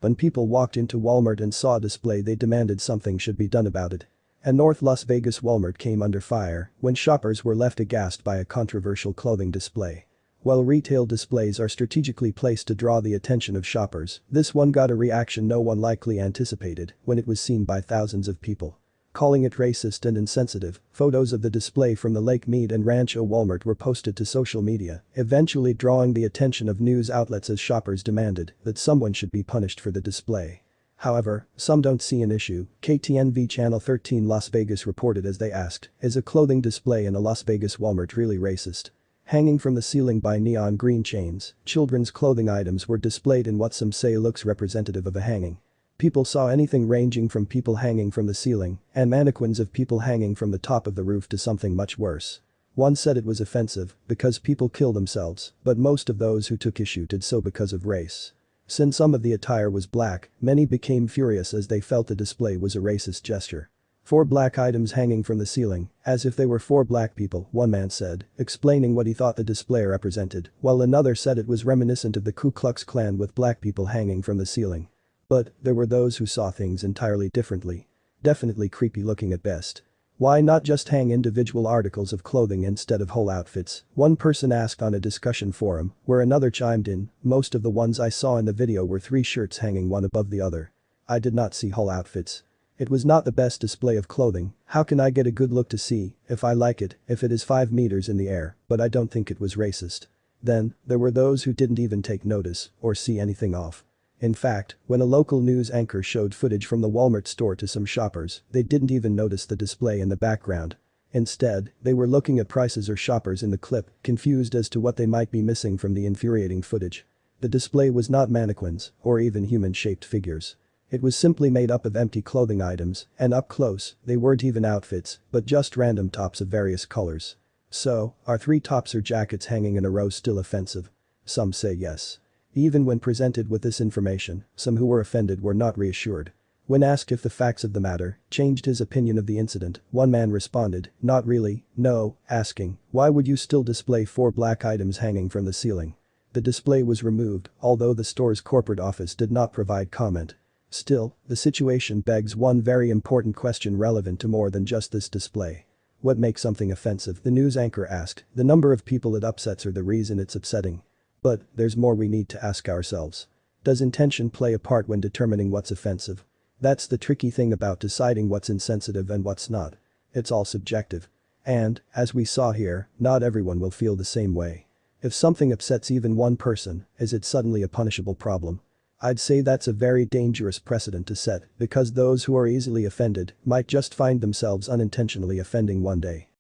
When people walked into Walmart and saw a display, they demanded something should be done about it. A North Las Vegas Walmart came under fire when shoppers were left aghast by a controversial clothing display. While retail displays are strategically placed to draw the attention of shoppers, this one got a reaction no one likely anticipated when it was seen by thousands of people. Calling it racist and insensitive, photos of the display from the Lake Mead and Rancho Walmart were posted to social media, eventually drawing the attention of news outlets as shoppers demanded that someone should be punished for the display. However, some don't see an issue. KTNV Channel 13 Las Vegas reported as they asked, is a clothing display in a Las Vegas Walmart really racist? Hanging from the ceiling by neon green chains, children's clothing items were displayed in what some say looks representative of a hanging. People saw anything ranging from people hanging from the ceiling and mannequins of people hanging from the top of the roof to something much worse. One said it was offensive because people kill themselves, but most of those who took issue did so because of race. Since some of the attire was black, many became furious as they felt the display was a racist gesture. 4 black items hanging from the ceiling, as if they were 4 black people, one man said, explaining what he thought the display represented, while another said it was reminiscent of the Ku Klux Klan with black people hanging from the ceiling. But there were those who saw things entirely differently. Definitely creepy looking at best. Why not just hang individual articles of clothing instead of whole outfits? One person asked on a discussion forum, where another chimed in, most of the ones I saw in the video were 3 shirts hanging one above the other. I did not see whole outfits. It was not the best display of clothing. How can I get a good look to see if I like it if it is 5 meters in the air, but I don't think it was racist. Then, there were those who didn't even take notice or see anything off. In fact, when a local news anchor showed footage from the Walmart store to some shoppers, they didn't even notice the display in the background. Instead, they were looking at prices or shoppers in the clip, confused as to what they might be missing from the infuriating footage. The display was not mannequins or even human-shaped figures. It was simply made up of empty clothing items, and up close, they weren't even outfits, but just random tops of various colors. So, are 3 tops or jackets hanging in a row still offensive? Some say yes. Even when presented with this information, some who were offended were not reassured. When asked if the facts of the matter changed his opinion of the incident, one man responded, not really, no, asking, why would you still display 4 black items hanging from the ceiling? The display was removed, although the store's corporate office did not provide comment. Still, the situation begs one very important question relevant to more than just this display. What makes something offensive? The news anchor asked. The number of people it upsets are the reason it's upsetting. But there's more we need to ask ourselves. Does intention play a part when determining what's offensive? That's the tricky thing about deciding what's insensitive and what's not. It's all subjective. And, as we saw here, not everyone will feel the same way. If something upsets even one person, is it suddenly a punishable problem? I'd say that's a very dangerous precedent to set because those who are easily offended might just find themselves unintentionally offending one day.